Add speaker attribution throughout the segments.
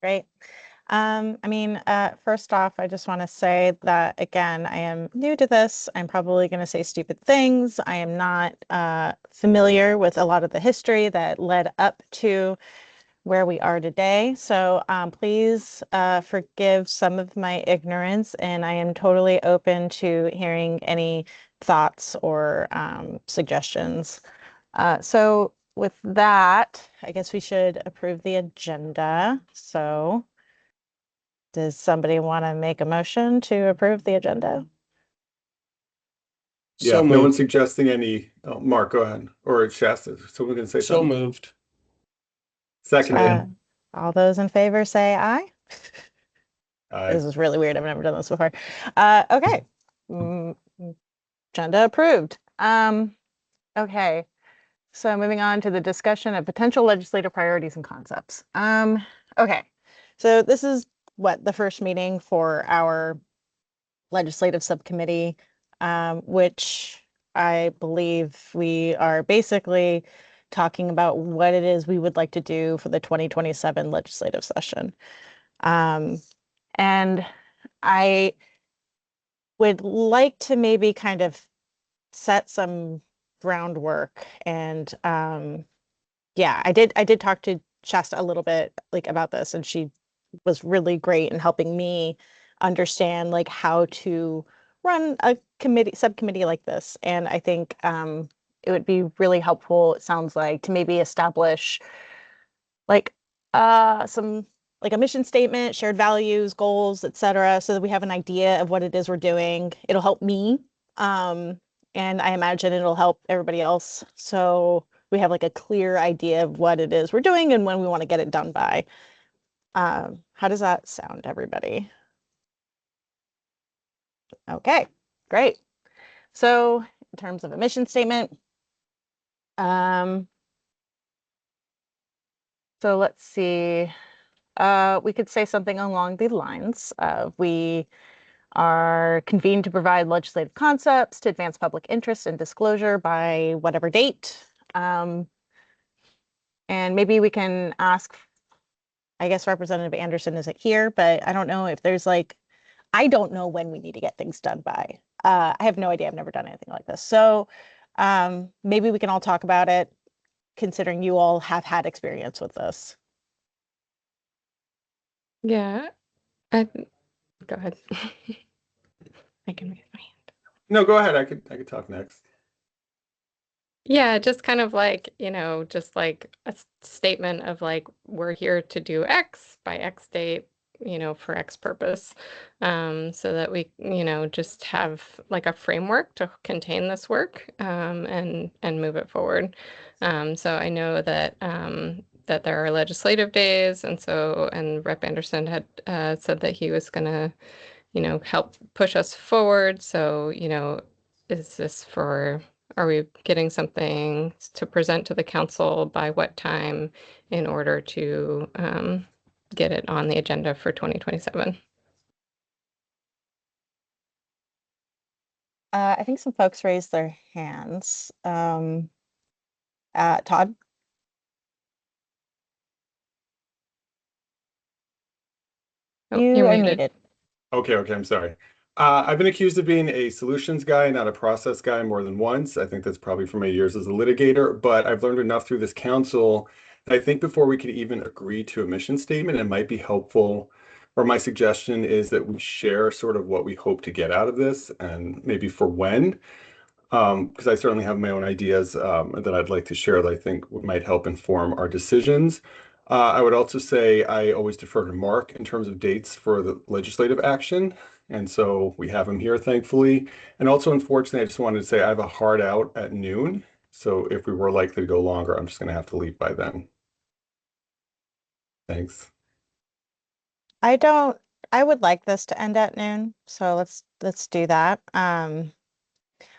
Speaker 1: Great. First off, I just want to say that again, I am new to this. I'm probably going to say stupid things. I am not familiar with a lot of the history that led up to where we are today. So please forgive some of my ignorance, and I am totally open to hearing any thoughts or suggestions. So with that, I guess we should approve the agenda. So does somebody want to make a motion to approve the agenda?
Speaker 2: Yeah,
Speaker 3: So
Speaker 2: no one's
Speaker 3: moved.
Speaker 2: suggesting any. Oh, Mark, go ahead. Or Shasta, someone can say
Speaker 3: So
Speaker 2: something.
Speaker 3: moved.
Speaker 2: Seconded.
Speaker 1: All those in favor say aye.
Speaker 2: Aye.
Speaker 1: This is really weird. I've never done this before. Okay. Mm, Agenda approved. Okay. So moving on to the discussion of potential legislative priorities and concepts. Okay. So this is the first meeting for our legislative subcommittee, which I believe we are basically talking about what it is we would like to do for the 2027 legislative session. And I would like to maybe kind of set some groundwork and yeah, I did talk to Shasta a little bit like about this, and she was really great in helping me understand like how to run a subcommittee like this. And I think it would be really helpful, it sounds like, to maybe establish like some like a mission statement, shared values, goals, etc., so that we have an idea of what it is we're doing. It'll help me. And I imagine it'll help everybody else. So we have like a clear idea of what it is we're doing and when we want to get it done by. How does that sound, everybody? Okay, great. So in terms of a mission statement, um, so let's see. We could say something along the lines of we are convened to provide legislative concepts to advance public interest and disclosure by whatever date. And maybe we can ask, I guess Representative Anderson isn't here, but I don't know if there's like, I don't know when we need to get things done by. I have no idea. I've never done anything like this. So maybe we can all talk about it, considering you all have had experience with this.
Speaker 4: Yeah, go ahead. I can raise my hand.
Speaker 2: No, go ahead. I could talk next.
Speaker 4: Yeah, just kind of like, just like a statement of like, we're here to do X by X date, for X purpose. So that we, just have like a framework to contain this work, and move it forward. So I know that that there are legislative days, and Rep. Anderson had said that he was gonna, help push us forward. So, is this for, are we getting something to present to the council by what time in order to get it on the agenda for 2027?
Speaker 1: I think some folks raised their hands. Todd?
Speaker 4: Oh,
Speaker 1: You
Speaker 4: you're
Speaker 1: are
Speaker 4: muted.
Speaker 1: muted.
Speaker 2: Okay, I'm sorry. I've been accused of being a solutions guy, not a process guy, more than once. I think that's probably from my years as a litigator, but I've learned enough through this council that I think before we could even agree to a mission statement, it might be helpful, or my suggestion is that we share sort of what we hope to get out of this and maybe for when. Because I certainly have my own ideas that I'd like to share that I think might help inform our decisions. I would also say I always defer to Mark in terms of dates for the legislative action. And so we have him here, thankfully. And also, unfortunately, I just wanted to say I have a hard out at noon. So if we were likely to go longer, I'm just going to have to leave by then. Thanks.
Speaker 1: I would like this to end at noon, so let's do that.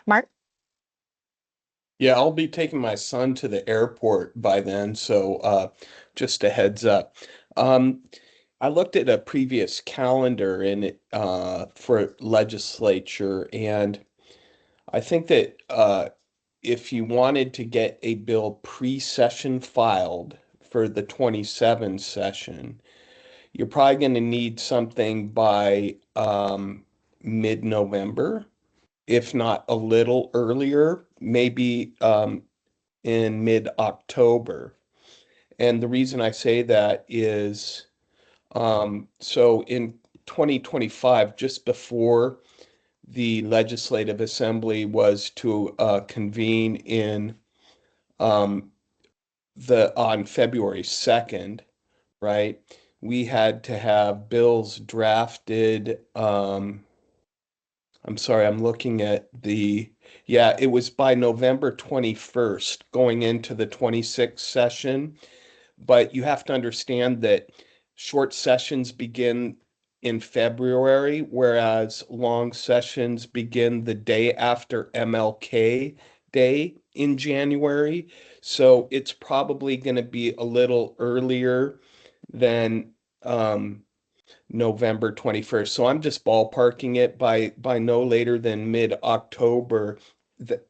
Speaker 1: Mark?
Speaker 3: Yeah, I'll be taking my son to the airport by then, so just a heads up. Um, I looked at a previous calendar for legislature, and I think that if you wanted to get a bill pre-session filed for the 27 session, you're probably going to need something by mid-November, if not a little earlier, maybe in mid-October. And the reason I say that is so in 2025, just before the Legislative Assembly was to convene in um, on February 2nd, right? We had to have bills drafted. I'm sorry, I'm looking at yeah, it was by November 21st going into the 26th session. But you have to understand that short sessions begin in February, whereas long sessions begin the day after MLK Day in January. So it's probably going to be a little earlier than November 21st. So I'm just ballparking it by no later than mid-October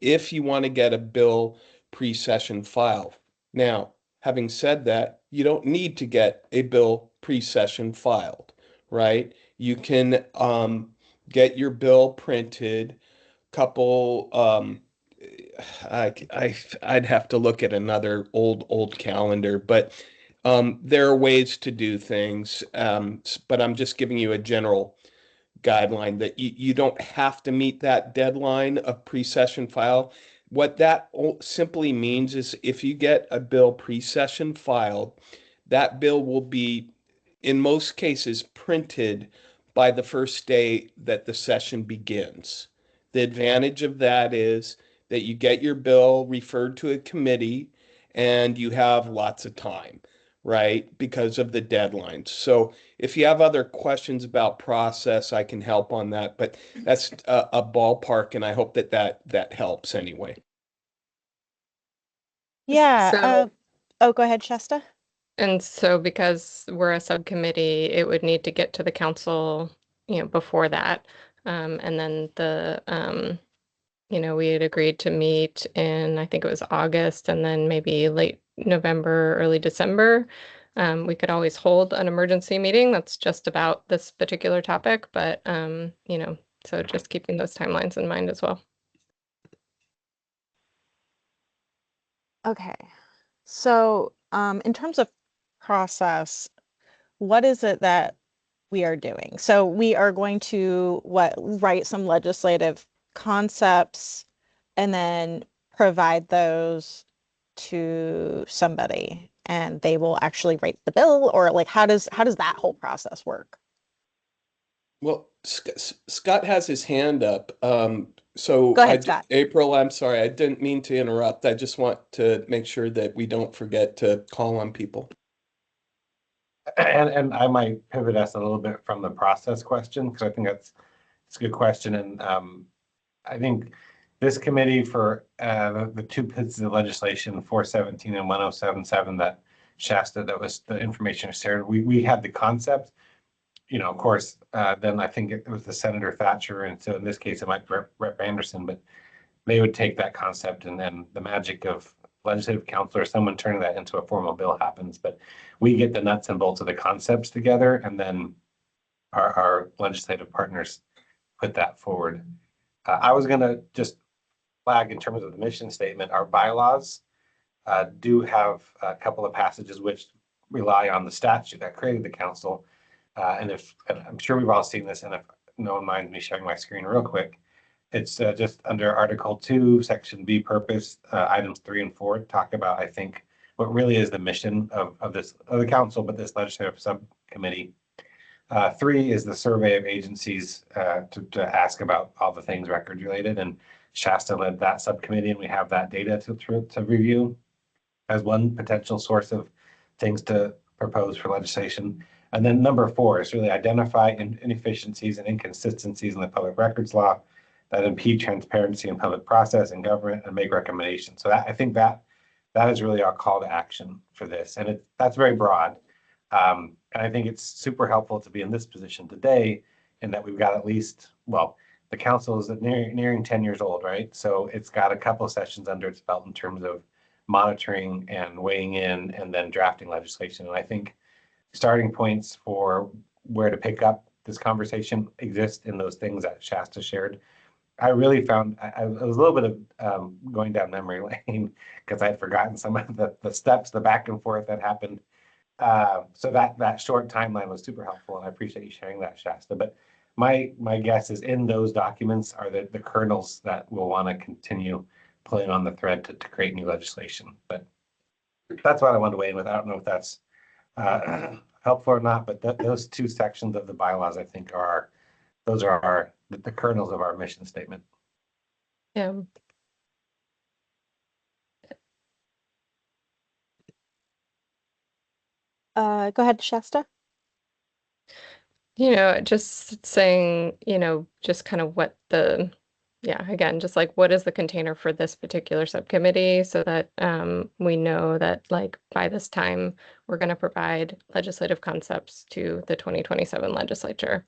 Speaker 3: if you want to get a bill pre-session filed. Now, having said that, you don't need to get a bill pre-session filed, right? You can get your bill printed, couple I'd have to look at another old calendar, but there are ways to do things. But I'm just giving you a general guideline that you don't have to meet that deadline of pre-session file. What that simply means is if you get a bill pre-session filed, that bill will be, in most cases, printed by the first day that the session begins. The advantage of that is that you get your bill referred to a committee and you have lots of time, right? Because of the deadlines. So if you have other questions about process, I can help on that, but that's a ballpark, and I hope that helps anyway.
Speaker 1: Yeah.
Speaker 4: So,
Speaker 1: Oh, go ahead, Shasta.
Speaker 4: and so because we're a subcommittee, it would need to get to the council, before that. And then we had agreed to meet in, I think it was August, and then maybe late November, early December. We could always hold an emergency meeting that's just about this particular topic, but so just keeping those timelines in mind as well.
Speaker 1: Okay. So, in terms of process, what is it that we are doing? So we are going to write some legislative concepts and then provide those to somebody and they will actually write the bill, or like how does that whole process work?
Speaker 3: Well, Scott has his hand up. So
Speaker 1: Go ahead, Scott.
Speaker 3: April, I'm sorry, I didn't mean to interrupt. I just want to make sure that we don't forget to call on people.
Speaker 5: And I might pivot us a little bit from the process question because I think it's a good question. And I think this committee for the two pieces of legislation, 417 and 1077, that Shasta, that was the information shared. We had the concept, of course, then I think it was the Senator Thatcher. And so in this case, it might be Rep Anderson, but they would take that concept and then the magic of legislative council or someone turning that into a formal bill happens. But we get the nuts and bolts of the concepts together, and then our legislative partners put that forward. I was going to just flag in terms of the mission statement, our bylaws do have a couple of passages which rely on the statute that created the council. And I'm sure we've all seen this, and if no one minds me sharing my screen real quick, it's just under Article 2, Section B, purpose, items 3 and 4 talk about, I think, what really is the mission of the council, but this legislative subcommittee. 3 is the survey of agencies to ask about all the things record related, and Shasta led that subcommittee, and we have that data to review as one potential source of things to propose for legislation. And then number 4 is really identify inefficiencies and inconsistencies in the public records law that impede transparency in public process and government, and make recommendations. So I think that is really our call to action for this, and that's very broad. And I think it's super helpful to be in this position today, in that we've got at least, well, the council is nearing 10 years old, right? So it's got a couple of sessions under its belt in terms of monitoring and weighing in and then drafting legislation. And I think starting points for where to pick up this conversation exist in those things that Shasta shared. I really found I was a little bit of going down memory lane because I'd forgotten some of the steps, the back and forth that happened. So that short timeline was super helpful, and I appreciate you sharing that, Shasta. But my guess is in those documents are the kernels that will want to continue pulling on the thread to create new legislation. But that's what I wanted to weigh in with. I don't know if that's helpful or not, but those two sections of the bylaws, I think, are the kernels of our mission statement.
Speaker 4: Yeah.
Speaker 1: Go ahead, Shasta.
Speaker 4: Just saying, just kind of again, just like what is the container for this particular subcommittee so that we know that like by this time we're going to provide legislative concepts to the 2027 legislature.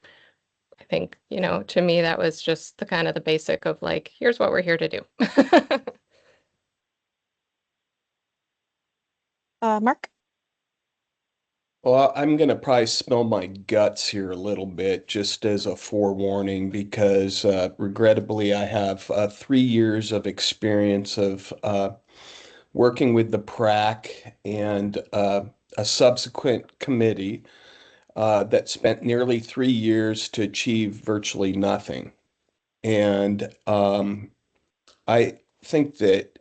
Speaker 4: I think, to me, that was just the kind of the basic of like, here's what we're here to do.
Speaker 1: Mark?
Speaker 3: Well, I'm going to probably spill my guts here a little bit just as a forewarning because regrettably I have 3 years of experience of working with the PRAC and a subsequent committee that spent nearly 3 years to achieve virtually nothing. And I think that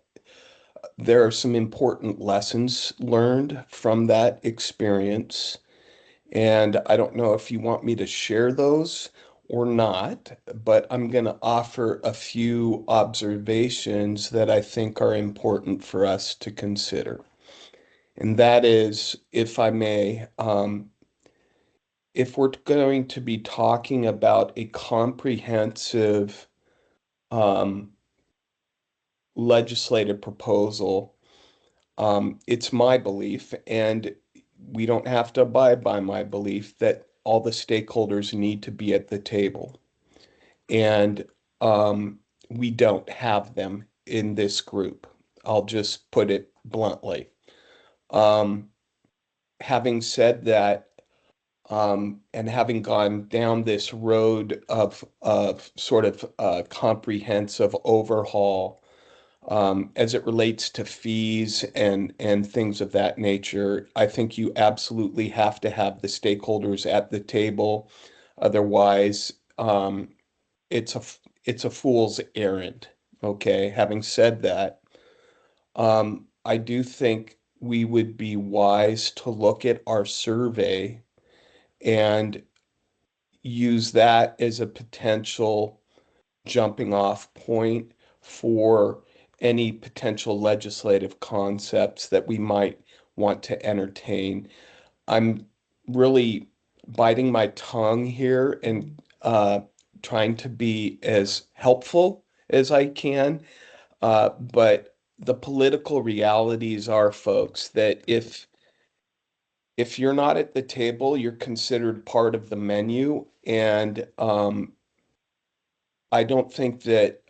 Speaker 3: there are some important lessons learned from that experience. And I don't know if you want me to share those or not, but I'm going to offer a few observations that I think are important for us to consider. And that is, if I may, if we're going to be talking about a comprehensive um, legislative proposal, it's my belief, and we don't have to abide by my belief, that all the stakeholders need to be at the table. And we don't have them in this group. I'll just put it bluntly. Um, Having said that, and having gone down this road of sort of comprehensive overhaul as it relates to fees and things of that nature, I think you absolutely have to have the stakeholders at the table. Otherwise, it's a it's a fool's errand. Okay. Having said that, I do think we would be wise to look at our survey and use that as a potential jumping off point for any potential legislative concepts that we might want to entertain. I'm really biting my tongue here and trying to be as helpful as I can. But the political realities are, folks, that if you're not at the table, you're considered part of the menu. And I don't think that,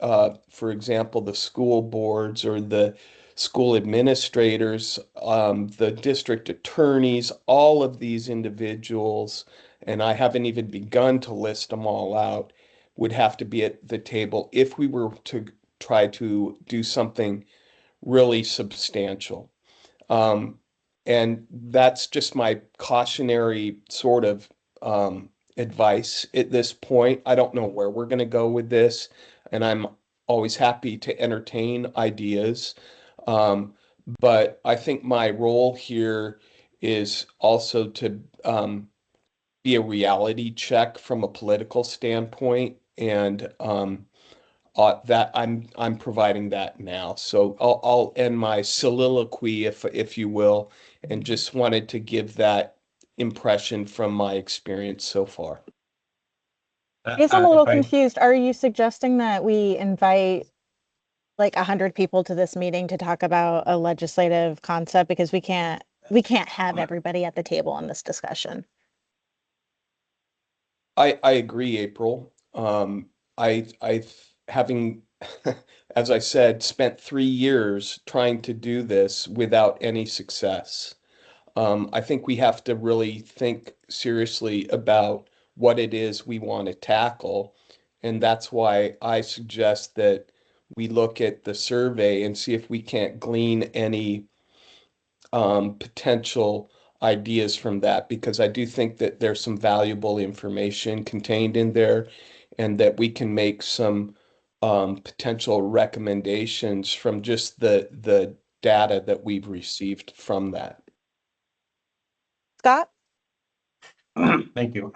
Speaker 3: for example, the school boards or the school administrators, the district attorneys, all of these individuals, and I haven't even begun to list them all out, would have to be at the table if we were to try to do something really substantial. Um, and that's just my cautionary sort of advice at this point. I don't know where we're going to go with this, and I'm always happy to entertain ideas. Um, but I think my role here is also to be a reality check from a political standpoint, and that I'm providing that now. So I'll end my soliloquy, if you will, and just wanted to give that impression from my experience so far.
Speaker 1: I guess I'm a little
Speaker 5: If I,
Speaker 1: confused. Are you suggesting that we invite like 100 people to this meeting to talk about a legislative concept because we can't have everybody at the table in this discussion?
Speaker 3: I agree, April. I having, as I said, spent 3 years trying to do this without any success. I think we have to really think seriously about what it is we want to tackle. And that's why I suggest that we look at the survey and see if we can't glean any potential ideas from that, because I do think that there's some valuable information contained in there and that we can make some potential recommendations from just the data that we've received from that.
Speaker 1: Scott?
Speaker 5: Thank you.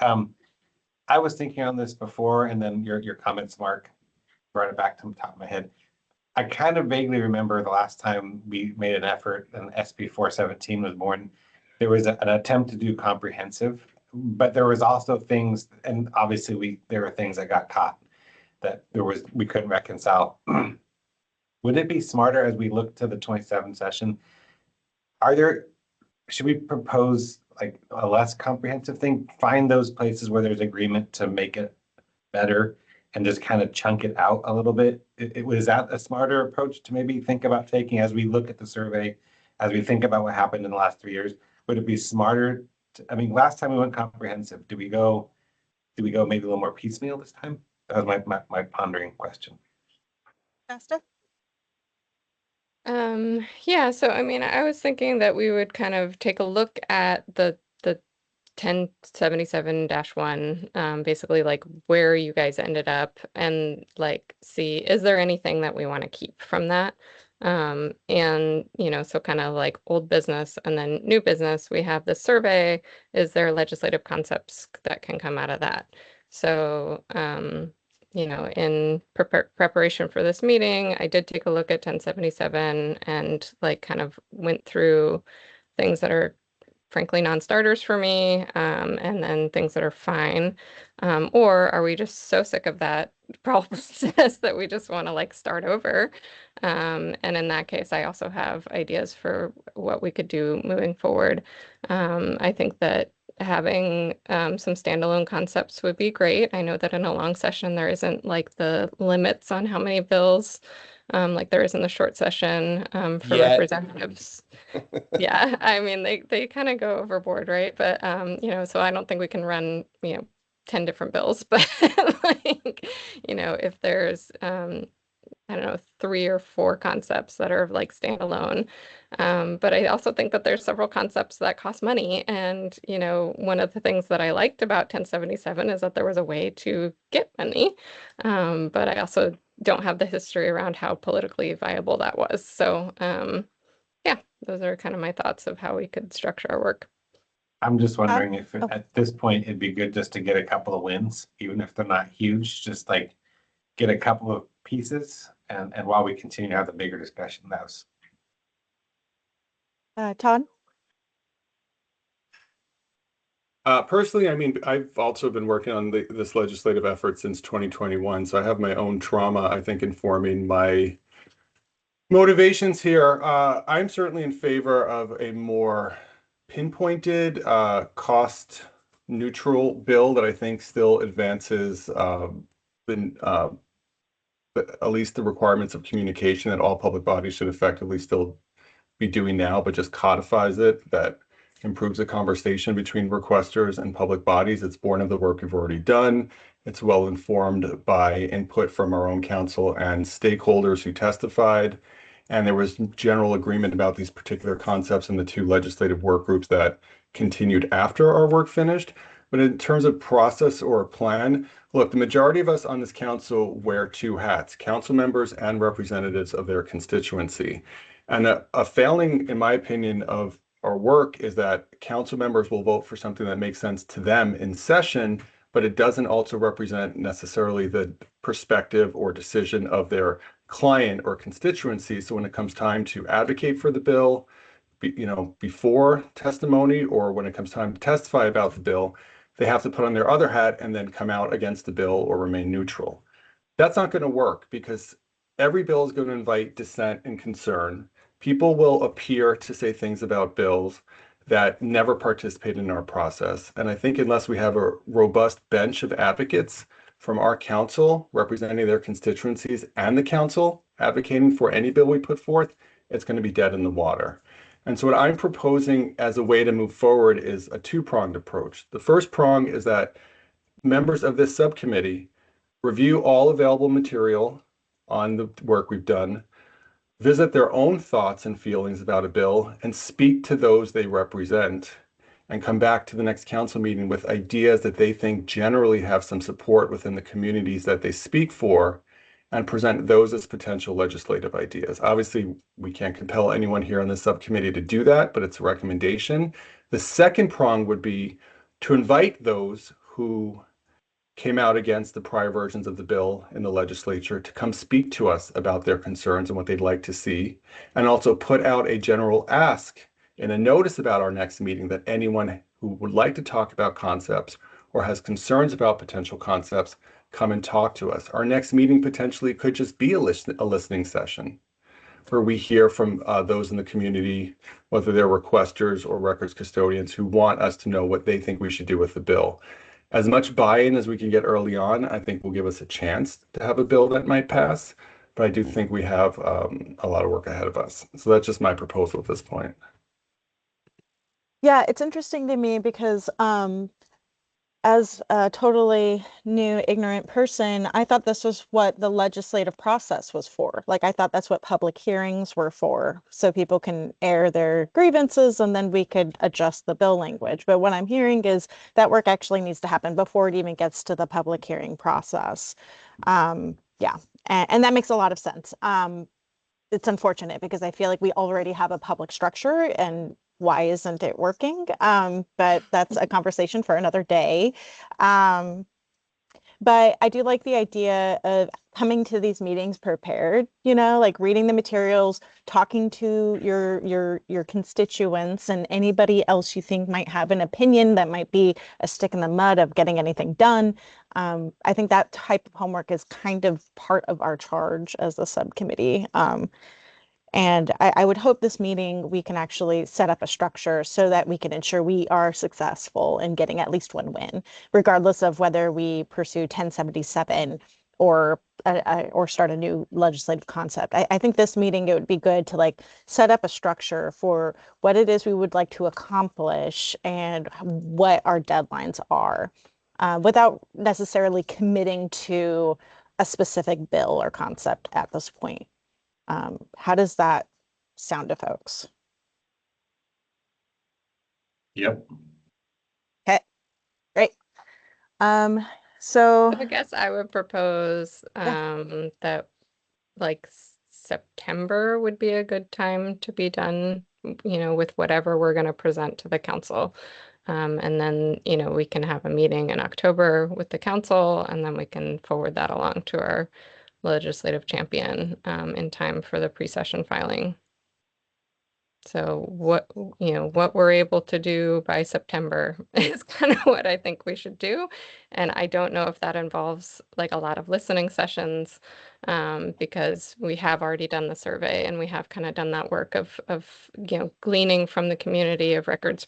Speaker 5: I was thinking on this before, and then your comments, Mark, brought it back to the top of my head. I kind of vaguely remember the last time we made an effort and SB 417 was born. There was an attempt to do comprehensive, but there was also things, and obviously there were things that got caught that we couldn't reconcile. Would it be smarter as we look to the 27 session? Should we propose like a less comprehensive thing? Find those places where there's agreement to make it better and just kind of chunk it out a little bit. Was that a smarter approach to maybe think about taking as we look at the survey, as we think about what happened in the last 3 years? Would it be smarter? I mean, last time we went comprehensive, do we go maybe a little more piecemeal this time? That was my pondering question.
Speaker 1: Nesta?
Speaker 4: Yeah, so I mean, I was thinking that we would kind of take a look at the 1077-1, basically like where you guys ended up and like see, is there anything that we want to keep from that? And so kind of like old business and then new business, we have the survey. Is there legislative concepts that can come out of that? So, in preparation for this meeting, I did take a look at 1077 and like kind of went through things that are frankly non-starters for me, and then things that are fine. Or are we just so sick of that process that we just want to like start over? And in that case, I also have ideas for what we could do moving forward. I think that having some standalone concepts would be great. I know that in a long session, there isn't like the limits on how many bills like there is in the short session for representatives. Yeah, I mean, they kind of go overboard, right? But, so I don't think we can run, 10 different bills, but like, if there's, I don't know, 3 or 4 concepts that are like standalone. But I also think that there's several concepts that cost money. And, one of the things that I liked about 1077 is that there was a way to get money. But I also don't have the history around how politically viable that was. So, yeah, those are kind of my thoughts of how we could structure our work.
Speaker 5: I'm just wondering if at this point it'd be good just to get a couple of wins, even if they're not huge, just like get a couple of pieces and while we continue to have the bigger discussion. That was
Speaker 1: Todd?
Speaker 2: Personally, I mean, I've also been working on this legislative effort since 2021, so I have my own trauma, I think, informing my motivations here. I'm certainly in favor of a more pinpointed, cost neutral bill that I think still advances at least the requirements of communication that all public bodies should effectively still be doing now, but just codifies it, that improves the conversation between requesters and public bodies. It's born of the work we've already done. It's well informed by input from our own council and stakeholders who testified. And there was general agreement about these particular concepts in the 2 legislative work groups that continued after our work finished. But in terms of process or plan, look, the majority of us on this council wear 2 hats, council members and representatives of their constituency. And a failing, in my opinion, of our work is that council members will vote for something that makes sense to them in session, but it doesn't also represent necessarily the perspective or decision of their client or constituency. So when it comes time to advocate for the bill, before testimony, or when it comes time to testify about the bill, they have to put on their other hat and then come out against the bill or remain neutral. That's not going to work because every bill is going to invite dissent and concern. People will appear to say things about bills that never participate in our process. And I think unless we have a robust bench of advocates from our council representing their constituencies and the council advocating for any bill we put forth, it's going to be dead in the water. And so what I'm proposing as a way to move forward is a two-pronged approach. The first prong is that members of this subcommittee review all available material on the work we've done, visit their own thoughts and feelings about a bill, and speak to those they represent, and come back to the next council meeting with ideas that they think generally have some support within the communities that they speak for, and present those as potential legislative ideas. Obviously, we can't compel anyone here on the subcommittee to do that, but it's a recommendation. The second prong would be to invite those who came out against the prior versions of the bill in the legislature to come speak to us about their concerns and what they'd like to see, and also put out a general ask in a notice about our next meeting that anyone who would like to talk about concepts or has concerns about potential concepts, come and talk to us. Our next meeting potentially could just be a listening session where we hear from those in the community, whether they're requesters or records custodians, who want us to know what they think we should do with the bill. As much buy-in as we can get early on, I think will give us a chance to have a bill that might pass, but I do think we have a lot of work ahead of us. So that's just my proposal at this point.
Speaker 1: Yeah, it's interesting to me because as a totally new, ignorant person, I thought this was what the legislative process was for. Like, I thought that's what public hearings were for, so people can air their grievances and then we could adjust the bill language. But what I'm hearing is that work actually needs to happen before it even gets to the public hearing process. Yeah, and that makes a lot of sense. It's unfortunate because I feel like we already have a public structure and why isn't it working? But that's a conversation for another day. But I do like the idea of coming to these meetings prepared, like reading the materials, talking to your constituents and anybody else you think might have an opinion that might be a stick in the mud of getting anything done. I think that type of homework is kind of part of our charge as a subcommittee. And I would hope this meeting we can actually set up a structure so that we can ensure we are successful in getting at least one win, regardless of whether we pursue 1077 or start a new legislative concept. I think this meeting, it would be good to like set up a structure for what it is we would like to accomplish and what our deadlines are, without necessarily committing to a specific bill or concept at this point. How does that sound to folks?
Speaker 5: Yep.
Speaker 1: Okay, great. So
Speaker 4: I guess I would propose that like September would be a good time to be done, with whatever we're going to present to the council. And then, we can have a meeting in October with the council, and then we can forward that along to our legislative champion in time for the pre-session filing. So what we're able to do by September is kind of what I think we should do. And I don't know if that involves like a lot of listening sessions, because we have already done the survey and we have kind of done that work of gleaning from the community of records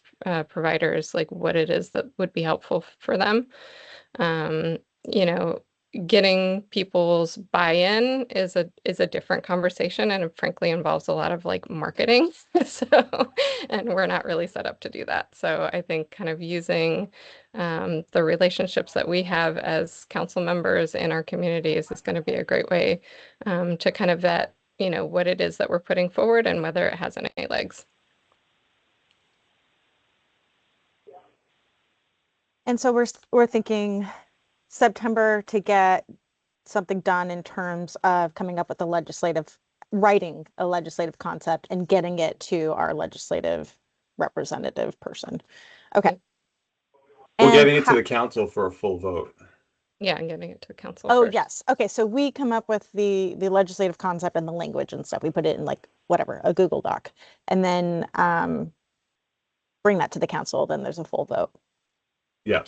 Speaker 4: providers, like what it is that would be helpful for them. Getting people's buy-in is a different conversation, and it frankly involves a lot of like marketing. And we're not really set up to do that. So I think kind of using the relationships that we have as council members in our communities is going to be a great way to kind of vet, what it is that we're putting forward and whether it has any legs.
Speaker 1: and so we're thinking September to get something done in terms of coming up with writing a legislative concept and getting it to our legislative representative person. Okay.
Speaker 2: We're
Speaker 1: And
Speaker 2: getting it to the council for a full vote.
Speaker 4: Yeah, I'm getting it to council
Speaker 1: Oh,
Speaker 4: first.
Speaker 1: yes. Okay, so we come up with the legislative concept and the language and stuff. We put it in like whatever, a Google Doc, and then bring that to the council. Then there's a full vote.
Speaker 2: Yeah.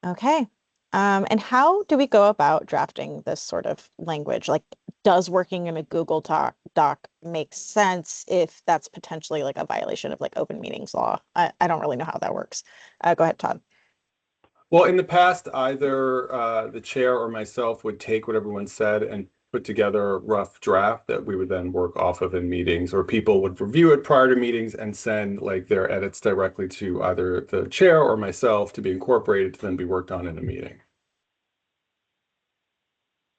Speaker 1: Okay. And how do we go about drafting this sort of language? Like, does working in a Google Doc make sense if that's potentially like a violation of like open meetings law? I don't really know how that works. Go ahead, Todd.
Speaker 2: Well, in the past, either the chair or myself would take what everyone said and put together a rough draft that we would then work off of in meetings, or people would review it prior to meetings and send like their edits directly to either the chair or myself to be incorporated to then be worked on in a meeting.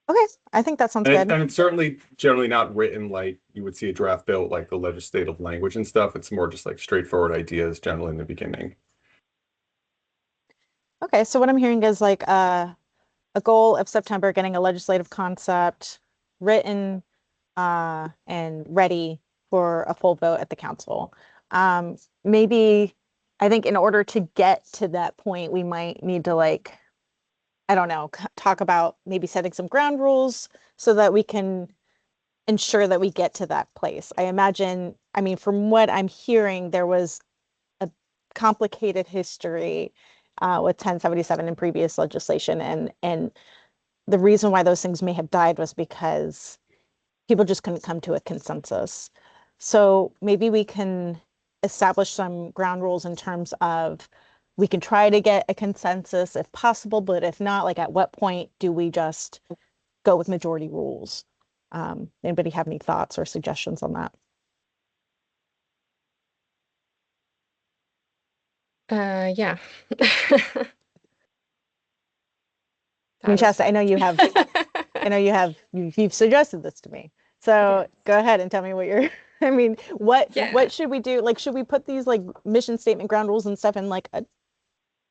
Speaker 1: Okay, I think that sounds good.
Speaker 2: And it's certainly generally not written like you would see a draft bill, like the legislative language and stuff. It's more just like straightforward ideas generally in the beginning.
Speaker 1: Okay, so what I'm hearing is like a goal of September, getting a legislative concept written and ready for a full vote at the council. Maybe I think in order to get to that point, we might need to like, I don't know, talk about maybe setting some ground rules so that we can ensure that we get to that place. I imagine, I mean, from what I'm hearing, there was a complicated history with 1077 in previous legislation, and the reason why those things may have died was because people just couldn't come to a consensus. So maybe we can establish some ground rules in terms of we can try to get a consensus if possible, but if not, like at what point do we just go with majority rules? Anybody have any thoughts or suggestions on that?
Speaker 4: Yeah.
Speaker 1: I mean, Shasta, I know you have, you've suggested this to me. So go ahead and tell me what you're, I mean, what should we do? Like, should we put these like mission statement ground rules and stuff in like a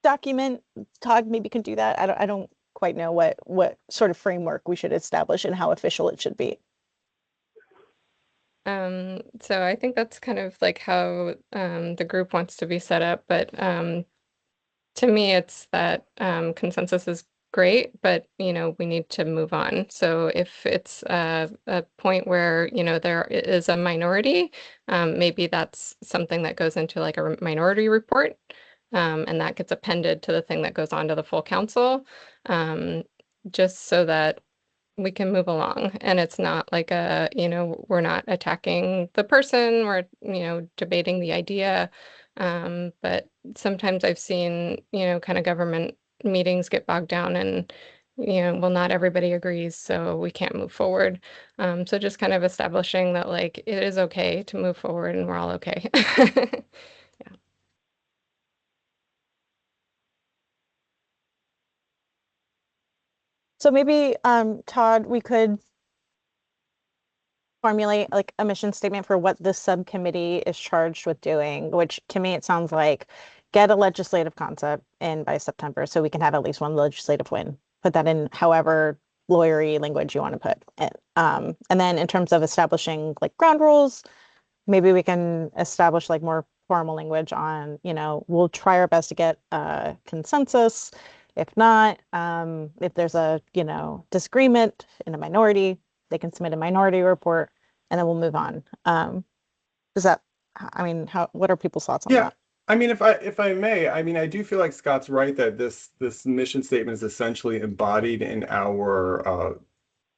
Speaker 1: document? Todd maybe can do that. I don't quite know what sort of framework we should establish and how official it should be.
Speaker 4: So I think that's kind of like how the group wants to be set up, but to me it's that consensus is great, but we need to move on. So if it's a point where there is a minority, maybe that's something that goes into like a minority report, and that gets appended to the thing that goes on to the full council, just so that we can move along and it's not like we're not attacking the person, we're debating the idea, but sometimes I've seen kind of government meetings get bogged down and well, not everybody agrees, so we can't move forward. So just kind of establishing that like it is okay to move forward and we're all okay. Yeah.
Speaker 1: So maybe, Todd, we could formulate like a mission statement for what this subcommittee is charged with doing, which to me it sounds like get a legislative concept in by September so we can have at least one legislative win. Put that in however lawyery language you want to put it. And then in terms of establishing like ground rules, maybe we can establish like more formal language on, we'll try our best to get a consensus. If not, if there's a, disagreement in a minority, they can submit a minority report and then we'll move on. Does that, I mean, what are people's thoughts on that?
Speaker 2: I mean, if I may, I mean, I do feel like Scott's right that this mission statement is essentially embodied in our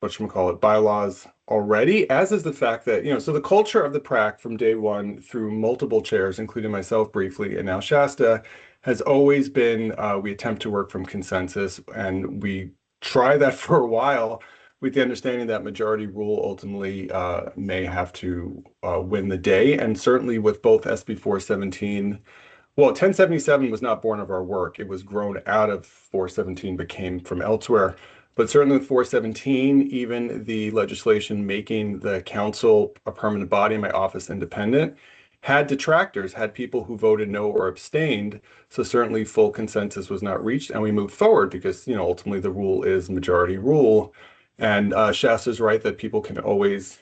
Speaker 2: whatchamacallit, bylaws already, as is the fact that, so the culture of the PRAC from day one through multiple chairs, including myself briefly, and now Shasta, has always been we attempt to work from consensus, and we try that for a while with the understanding that majority rule ultimately may have to win the day. And certainly with both SB 417, well, 1077 was not born of our work. It was grown out of 417, but came from elsewhere. But certainly with 417, even the legislation making the council a permanent body, my office independent, had detractors, had people who voted no or abstained. So certainly full consensus was not reached, and we moved forward because, ultimately the rule is majority rule. And Shasta's right that people can always,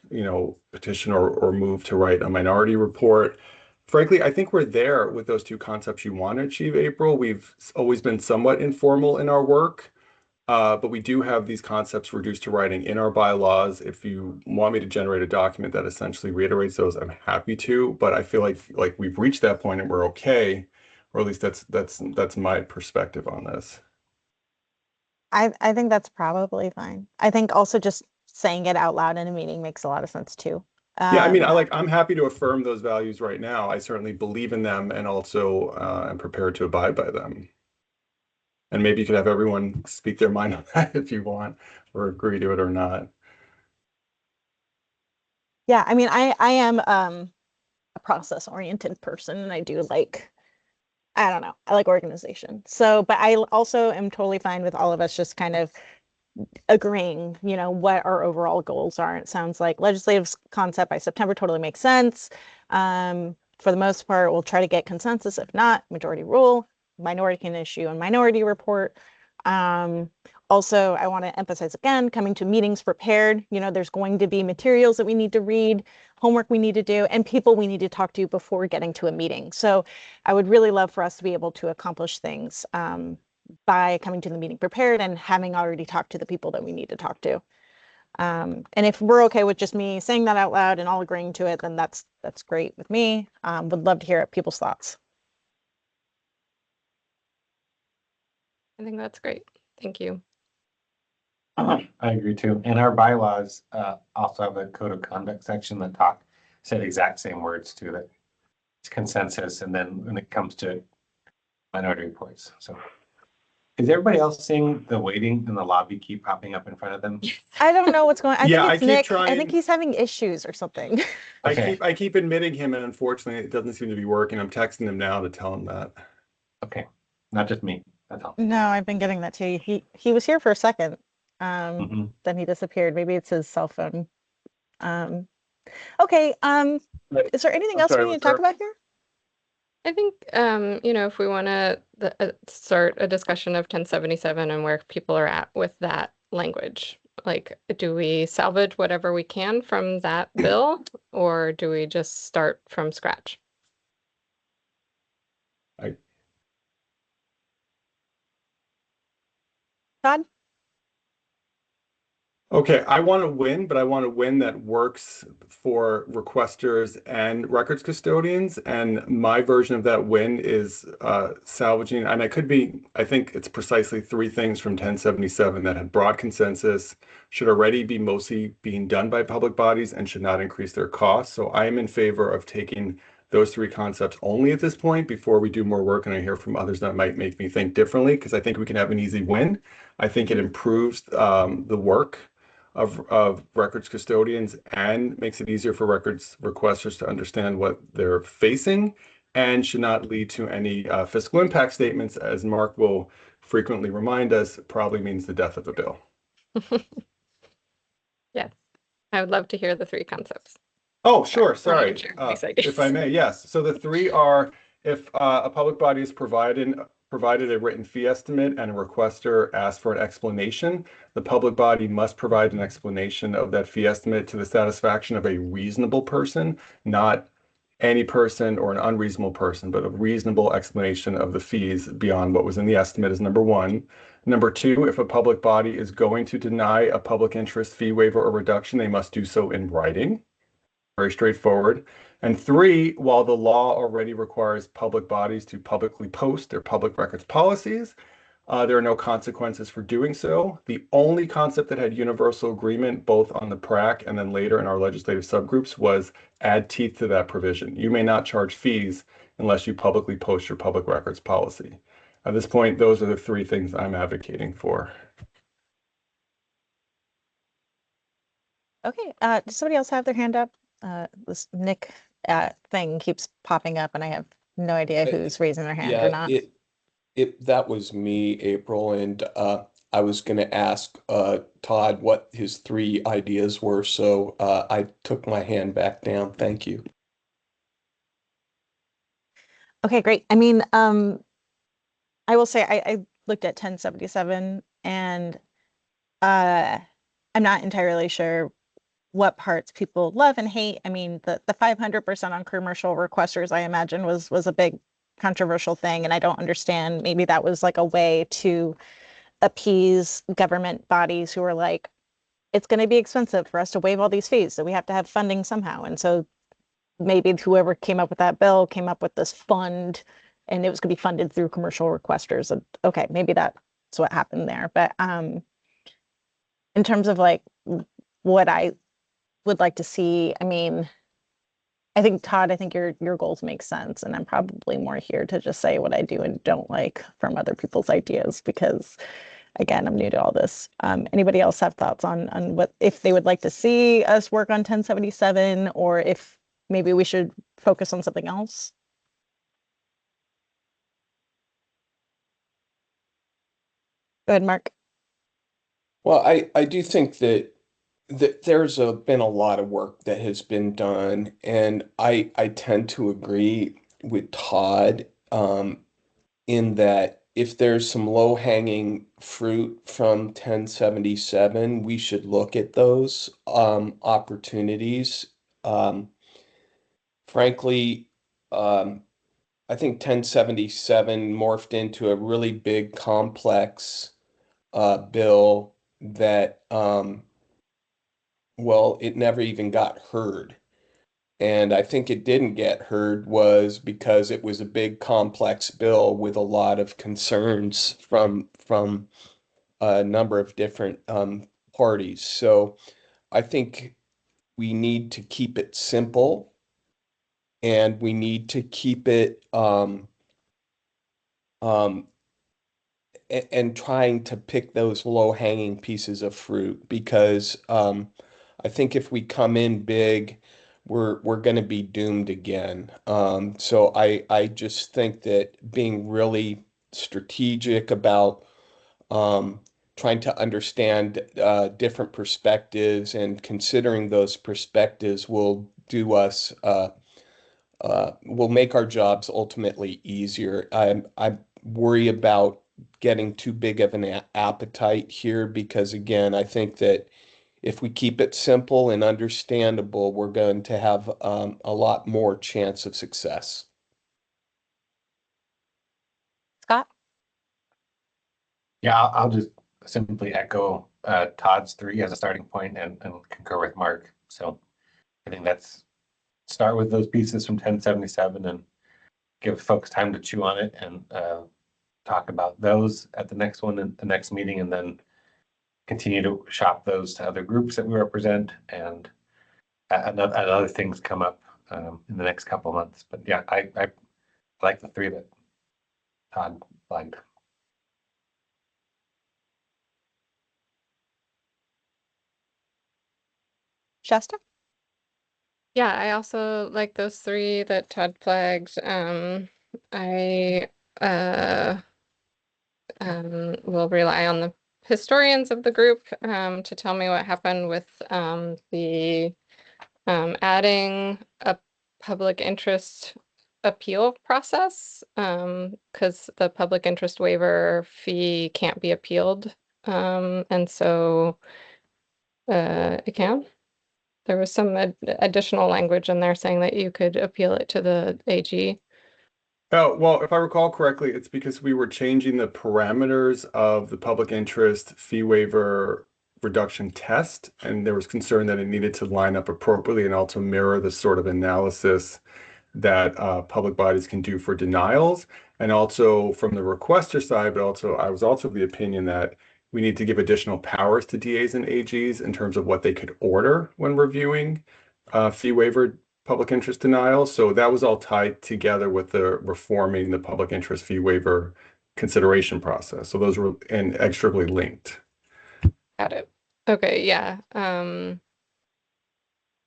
Speaker 2: petition or move to write a minority report. Frankly, I think we're there with those two concepts you want to achieve, April. We've always been somewhat informal in our work. But we do have these concepts reduced to writing in our bylaws. If you want me to generate a document that essentially reiterates those, I'm happy to. But I feel like we've reached that point and we're okay, or at least that's my perspective on this.
Speaker 1: I think that's probably fine. I think also just saying it out loud in a meeting makes a lot of sense too.
Speaker 2: Yeah, I mean, I'm happy to affirm those values right now. I certainly believe in them and also am prepared to abide by them. And maybe you could have everyone speak their mind on that if you want, or agree to it or not.
Speaker 1: Yeah, I mean, I am a process oriented person, and I do like, I don't know, I like organization. So, but I also am totally fine with all of us just kind of agreeing, what our overall goals are. It sounds like legislative concept by September totally makes sense. For the most part, we'll try to get consensus. If not, majority rule, minority can issue a minority report. Also, I want to emphasize again, coming to meetings prepared. There's going to be materials that we need to read, homework we need to do, and people we need to talk to before getting to a meeting. So I would really love for us to be able to accomplish things by coming to the meeting prepared and having already talked to the people that we need to talk to. And if we're okay with just me saying that out loud and all agreeing to it, then that's great with me. Would love to hear people's thoughts.
Speaker 4: I think that's great. Thank you.
Speaker 5: I agree too. And our bylaws also have a code of conduct section that said exact same words too, that it's consensus. And then when it comes to minority reports. So is everybody else seeing the waiting in the lobby keep popping up in front of them?
Speaker 1: I don't know what's going on.
Speaker 2: Yeah,
Speaker 1: I
Speaker 2: I
Speaker 1: think it's
Speaker 2: keep
Speaker 1: Nick. I
Speaker 2: trying-
Speaker 1: think he's having issues or something.
Speaker 5: Okay.
Speaker 2: I keep admitting him, and unfortunately, it doesn't seem to be working. I'm texting him now to tell him that.
Speaker 5: Okay. Not just me. That's all.
Speaker 1: No, I've been getting that too. He was here for a second.
Speaker 5: Mhm.
Speaker 1: Then he disappeared. Maybe it's his cell phone. Okay. Is there anything
Speaker 2: I'm
Speaker 1: else
Speaker 2: sorry,
Speaker 1: we need
Speaker 2: what's
Speaker 1: to talk
Speaker 2: that?
Speaker 1: about here?
Speaker 4: I think, if we want to start a discussion of 1077 and where people are at with that language, like, do we salvage whatever we can from that bill, or do we just start from scratch?
Speaker 1: Todd?
Speaker 2: Okay, I want to win, but I want to win that works for requesters and records custodians. And my version of that win is salvaging, and I think it's precisely three things from 1077 that had broad consensus, should already be mostly being done by public bodies, and should not increase their costs. So I am in favor of taking those three concepts only at this point before we do more work. And I hear from others that might make me think differently, because I think we can have an easy win. I think it improves the work of records custodians and makes it easier for records requesters to understand what they're facing, and should not lead to any fiscal impact statements, as Mark will frequently remind us, probably means the death of a bill.
Speaker 4: Yes, I would love to hear the three concepts.
Speaker 2: Oh, sure. Sorry.
Speaker 4: Sure. Nice ideas.
Speaker 2: If I may, yes. So the three are, if a public body is provided a written fee estimate and a requester asks for an explanation, the public body must provide an explanation of that fee estimate to the satisfaction of a reasonable person, not any person or an unreasonable person, but a reasonable explanation of the fees beyond what was in the estimate is number one. Number two, if a public body is going to deny a public interest fee waiver or reduction, they must do so in writing. Very straightforward. And three, while the law already requires public bodies to publicly post their public records policies, there are no consequences for doing so. The only concept that had universal agreement, both on the PRAC and then later in our legislative subgroups, was add teeth to that provision. You may not charge fees unless you publicly post your public records policy. At this point, those are the three things I'm advocating for.
Speaker 1: Okay. Does somebody else have their hand up? This Nick thing keeps popping up, and I have no idea who's raising their hand or not.
Speaker 3: That was me, April, and I was going to ask Todd what his three ideas were, so I took my hand back down. Thank you.
Speaker 1: Okay, great. I mean, I will say I looked at 1077, and I'm not entirely sure what parts people love and hate. I mean, the 500% on commercial requesters, I imagine, was a big controversial thing, and I don't understand. Maybe that was like a way to appease government bodies who are like, it's going to be expensive for us to waive all these fees, so we have to have funding somehow. And so maybe whoever came up with that bill came up with this fund, and it was going to be funded through commercial requesters. And okay, maybe that's what happened there. But in terms of like what I would like to see, I mean, I think Todd, I think your goals make sense, and I'm probably more here to just say what I do and don't like from other people's ideas, because again, I'm new to all this. Anybody else have thoughts on what, if they would like to see us work on 1077, or if maybe we should focus on something else? Go ahead, Mark.
Speaker 3: Well, I do think that there's been a lot of work that has been done, and I tend to agree with Todd in that if there's some low-hanging fruit from 1077, we should look at those opportunities. Um, Frankly, I think 1077 morphed into a really big, complex bill that, well, it never even got heard. And I think it didn't get heard was because it was a big, complex bill with a lot of concerns from a number of different parties. So I think we need to keep it simple, and we need to keep it um, and trying to pick those low-hanging pieces of fruit, because I think if we come in big, we're going to be doomed again. So I just think that being really strategic about trying to understand different perspectives and considering those perspectives will do us will make our jobs ultimately easier. I worry about getting too big of an appetite here, because again, I think that if we keep it simple and understandable, we're going to have a lot more chance of success.
Speaker 1: Scott?
Speaker 5: Yeah, I'll just simply echo Todd's three as a starting point and concur with Mark. So I think that's start with those pieces from 1077 and give folks time to chew on it and talk about those at the next one and the next meeting, and then continue to shop those to other groups that we represent, and other things come up in the next couple of months. But yeah, I like the three that Todd flagged.
Speaker 1: Shasta?
Speaker 4: Yeah, I also like those three that Todd flagged. I will rely on the historians of the group to tell me what happened with the adding a public interest appeal process, because the public interest waiver fee can't be appealed, and so it can. There was some additional language in there saying that you could appeal it to the AG.
Speaker 2: Oh, well, if I recall correctly, it's because we were changing the parameters of the public interest fee waiver reduction test, and there was concern that it needed to line up appropriately and also mirror the sort of analysis that public bodies can do for denials. And also from the requester side, but also I was also of the opinion that we need to give additional powers to DAs and AGs in terms of what they could order when reviewing fee waiver public interest denials. So that was all tied together with the reforming the public interest fee waiver consideration process. So those were inextricably linked.
Speaker 4: Got it. Okay, yeah.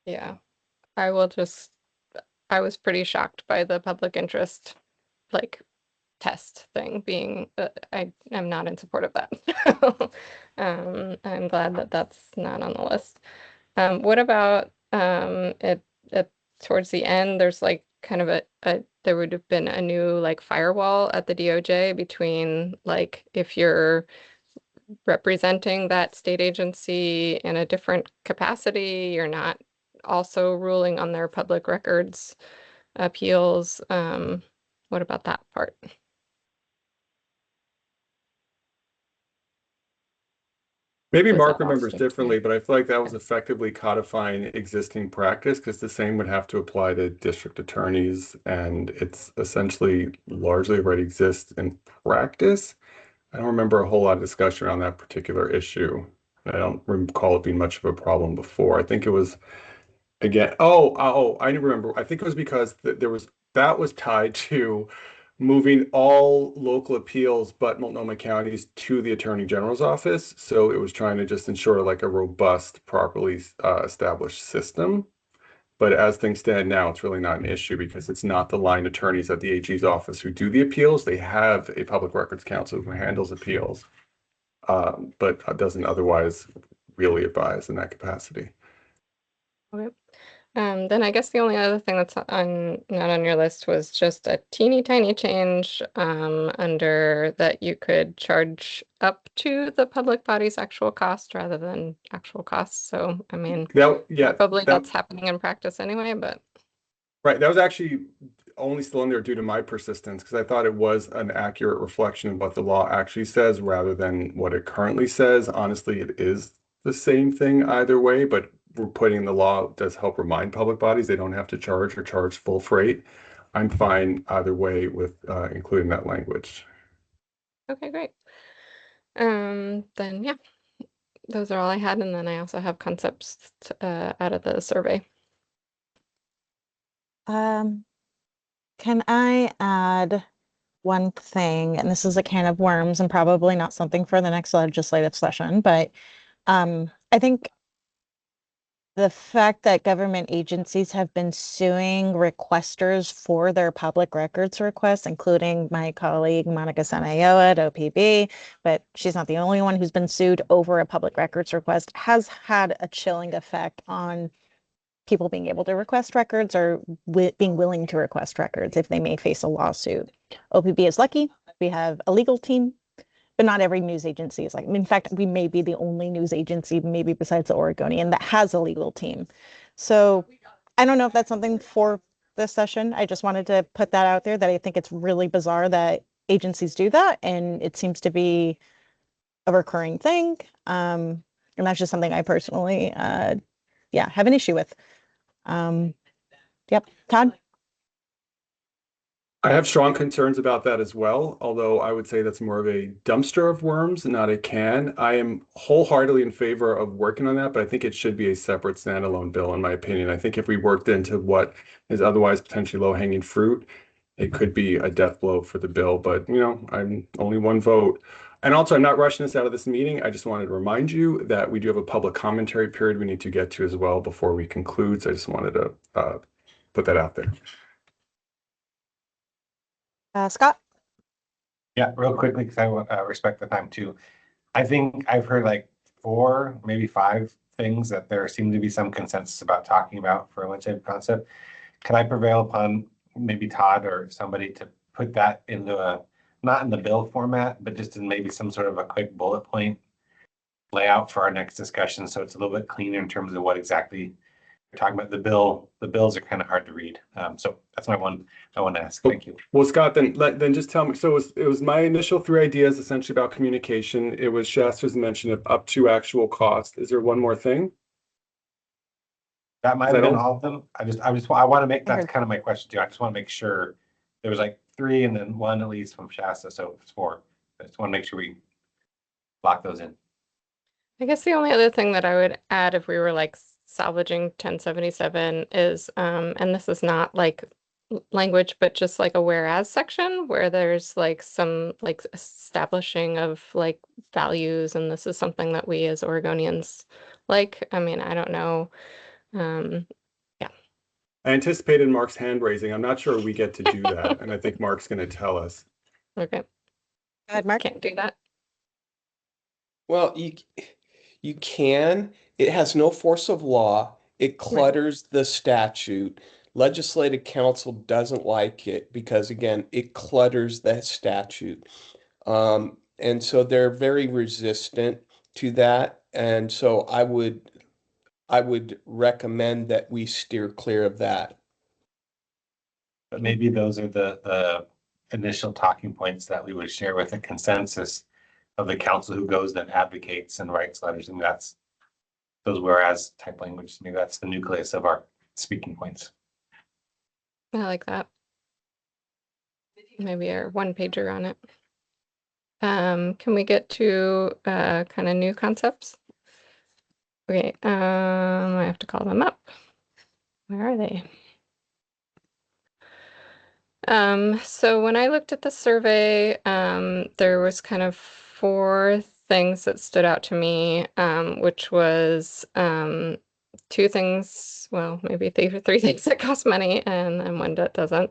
Speaker 4: Yeah. I will just I was pretty shocked by the public interest like test thing being I am not in support of that. I'm glad that that's not on the list. What about it towards the end, there's like kind of a there would have been a new like firewall at the DOJ between like if you're representing that state agency in a different capacity, you're not also ruling on their public records appeals. What about that part?
Speaker 2: Maybe
Speaker 4: Was
Speaker 2: Mark
Speaker 4: that
Speaker 2: remembers
Speaker 4: lost?
Speaker 2: differently, but I feel like that was effectively codifying existing practice, because the same would have to apply to district attorneys, and it's essentially largely already exists in practice. I don't remember a whole lot of discussion around that particular issue. I don't recall it being much of a problem before. I think it was again. Oh, I remember. I think it was because there was that was tied to moving all local appeals but Multnomah counties to the Attorney General's office. So it was trying to just ensure like a robust, properly established system. But as things stand now, it's really not an issue because it's not the line attorneys at the AG's office who do the appeals. They have a public records counsel who handles appeals, but doesn't otherwise really advise in that capacity.
Speaker 4: Okay. Then I guess the only other thing that's not on your list was just a teeny tiny change under that you could charge up to the public body's actual cost rather than actual costs. So I mean, probably that's happening in practice anyway, but
Speaker 2: right, that was actually only still in there due to my persistence because I thought it was an accurate reflection of what the law actually says rather than what it currently says. Honestly, it is the same thing either way, but we're putting the law does help remind public bodies they don't have to charge or charge full freight. I'm fine either way with including that language.
Speaker 4: okay, great. Then yeah, those are all I had, and then I also have concepts out of the survey.
Speaker 1: Can I add one thing? And this is a can of worms and probably not something for the next legislative session, but I think the fact that government agencies have been suing requesters for their public records requests, including my colleague Monica Sanayoa at OPB, but she's not the only one who's been sued over a public records request, has had a chilling effect on people being able to request records or being willing to request records if they may face a lawsuit. OPB is lucky. We have a legal team, but not every news agency is like, in fact, we may be the only news agency, maybe besides the Oregonian, that has a legal team. So I don't know if that's something for this session. I just wanted to put that out there that I think it's really bizarre that agencies do that. And it seems to be a recurring thing. And that's just something I personally, have an issue with. Yep. Todd?
Speaker 2: I have strong concerns about that as well, although I would say that's more of a dumpster of worms, not a can. I am wholeheartedly in favor of working on that, but I think it should be a separate standalone bill, in my opinion. I think if we worked into what is otherwise potentially low-hanging fruit, it could be a death blow for the bill, but I'm only one vote. And also, I'm not rushing this out of this meeting. I just wanted to remind you that we do have a public commentary period we need to get to as well before we conclude. So I just wanted to put that out there.
Speaker 1: Scott?
Speaker 5: Yeah, real quickly, because I respect the time too. I think I've heard like 4, maybe 5 things that there seem to be some consensus about talking about for a legislative concept. Can I prevail upon maybe Todd or somebody to put that into not in the bill format, but just in maybe some sort of a quick bullet point layout for our next discussion, so it's a little bit cleaner in terms of what exactly we're talking about. The bills are kind of hard to read, so that's my one I want to ask. Thank you.
Speaker 2: Well, Scott, then just tell me. So it was my initial 3 ideas essentially about communication. It was Shastra's mention of up to actual cost. Is there one more thing?
Speaker 5: That might have been all of them. I want to make, that's kind of my question too. I just want to make sure there was like 3 and then 1 at least from Shasta, so it's 4. I just want to make sure we lock those in.
Speaker 4: I guess the only other thing that I would add if we were like salvaging 1077 is, and this is not like language, but just like a whereas section where there's like some like establishing of like values, and this is something that we as Oregonians like. I mean, I don't know. Yeah.
Speaker 2: I anticipated Mark's hand raising. I'm not sure we get to do that, and I think Mark's going to tell us.
Speaker 4: Okay.
Speaker 1: Go ahead, Mark.
Speaker 4: Can't do that.
Speaker 3: Well, you can. It has no force of law. It clutters the statute. Legislative Council doesn't like it because, again, it clutters that statute. And so they're very resistant to that. And so I would recommend that we steer clear of that.
Speaker 5: But maybe those are the initial talking points that we would share with a consensus of the council who goes and advocates and writes letters. And that's those whereas type language. Maybe that's the nucleus of our speaking points.
Speaker 4: I like that. Maybe our 1-pager on it. Can we get to kind of new concepts? Okay, I have to call them up. Where are they? So when I looked at the survey, there was kind of 4 things that stood out to me, which was 2 things, well, maybe 3 things that cost money and one that doesn't.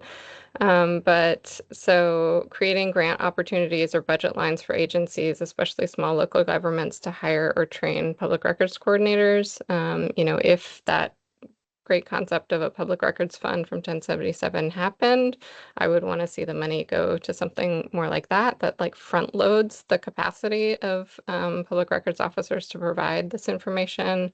Speaker 4: But so creating grant opportunities or budget lines for agencies, especially small local governments, to hire or train public records coordinators. If that great concept of a public records fund from 1077 happened, I would want to see the money go to something more like that like front loads the capacity of public records officers to provide this information.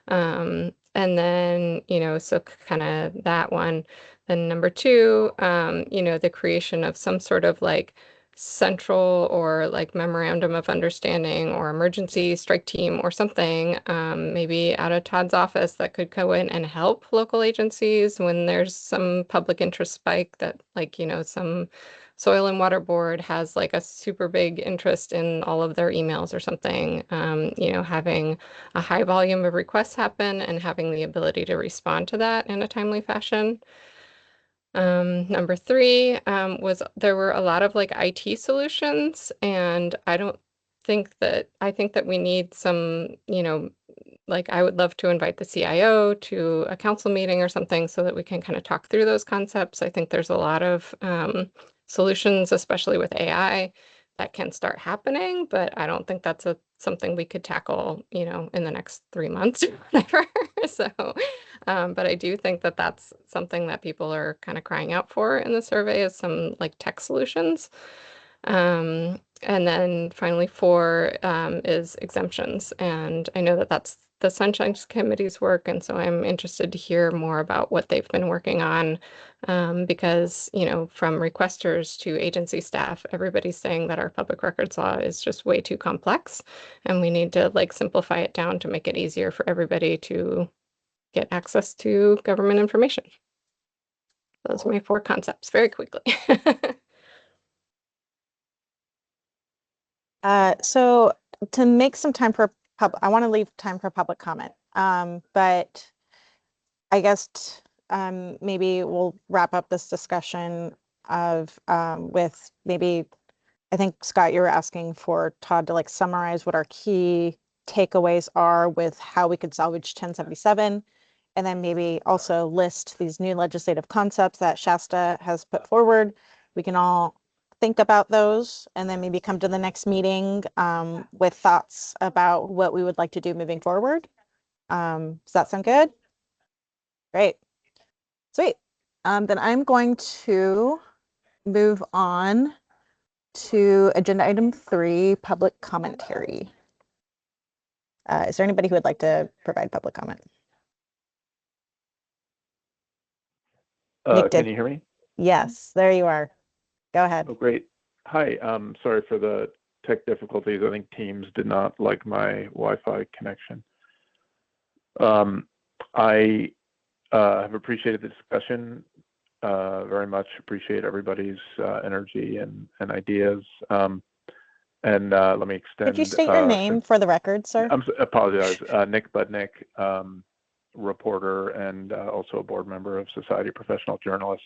Speaker 4: And then, so kind of that one. Then number 2, the creation of some sort of like central or like memorandum of understanding or emergency strike team or something, maybe out of Todd's office that could go in and help local agencies when there's some public interest spike that like, some soil and water board has like a super big interest in all of their emails or something, having a high volume of requests happen and having the ability to respond to that in a timely fashion. Number 3 was there were a lot of like IT solutions, and I think that we need some, like I would love to invite the CIO to a council meeting or something so that we can kind of talk through those concepts. I think there's a lot of solutions, especially with AI, that can start happening, but I don't think that's something we could tackle, in the next 3 months or whatever. So, but I do think that that's something that people are kind of crying out for in the survey is some like tech solutions. And then finally 4 is exemptions. And I know that that's the Sunshine Committee's work. And so I'm interested to hear more about what they've been working on, because, from requesters to agency staff, everybody's saying that our public records law is just way too complex. And we need to like simplify it down to make it easier for everybody to get access to government information. Those are my 4 concepts very quickly.
Speaker 1: So to make some time for I want to leave time for public comment. But I guess maybe we'll wrap up this discussion of with maybe, I think Scott, you were asking for Todd to like summarize what our key takeaways are with how we could salvage 1077, and then maybe also list these new legislative concepts that Shasta has put forward. We can all think about those and then maybe come to the next meeting with thoughts about what we would like to do moving forward. Does that sound good? Great. Sweet. Then I'm going to move on to agenda item 3, public commentary. Is there anybody who would like to provide public comment? Nick
Speaker 6: Can
Speaker 1: did.
Speaker 6: you hear me?
Speaker 1: Yes, there you are. Go ahead.
Speaker 6: Oh, great. Hi, sorry for the tech difficulties. I think Teams did not like my Wi-Fi connection. I have appreciated the discussion, very much appreciate everybody's energy and ideas. And let me extend.
Speaker 1: Could you state your name for the record, sir?
Speaker 6: Apologize. Nick Budnick, reporter and also a board member of Society of Professional Journalists,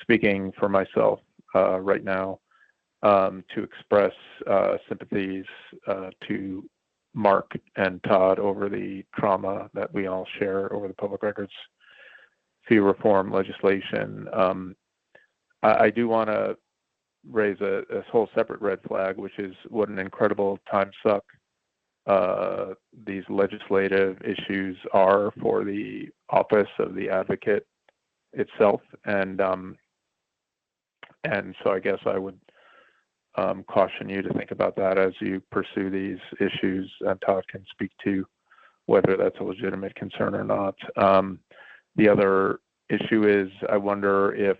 Speaker 6: speaking for myself right now to express sympathies to Mark and Todd over the trauma that we all share over the public records fee reform legislation. I do want to raise a whole separate red flag, which is what an incredible time suck these legislative issues are for the office of the advocate itself. And so I guess I would caution you to think about that as you pursue these issues, and Todd can speak to whether that's a legitimate concern or not. The other issue is I wonder if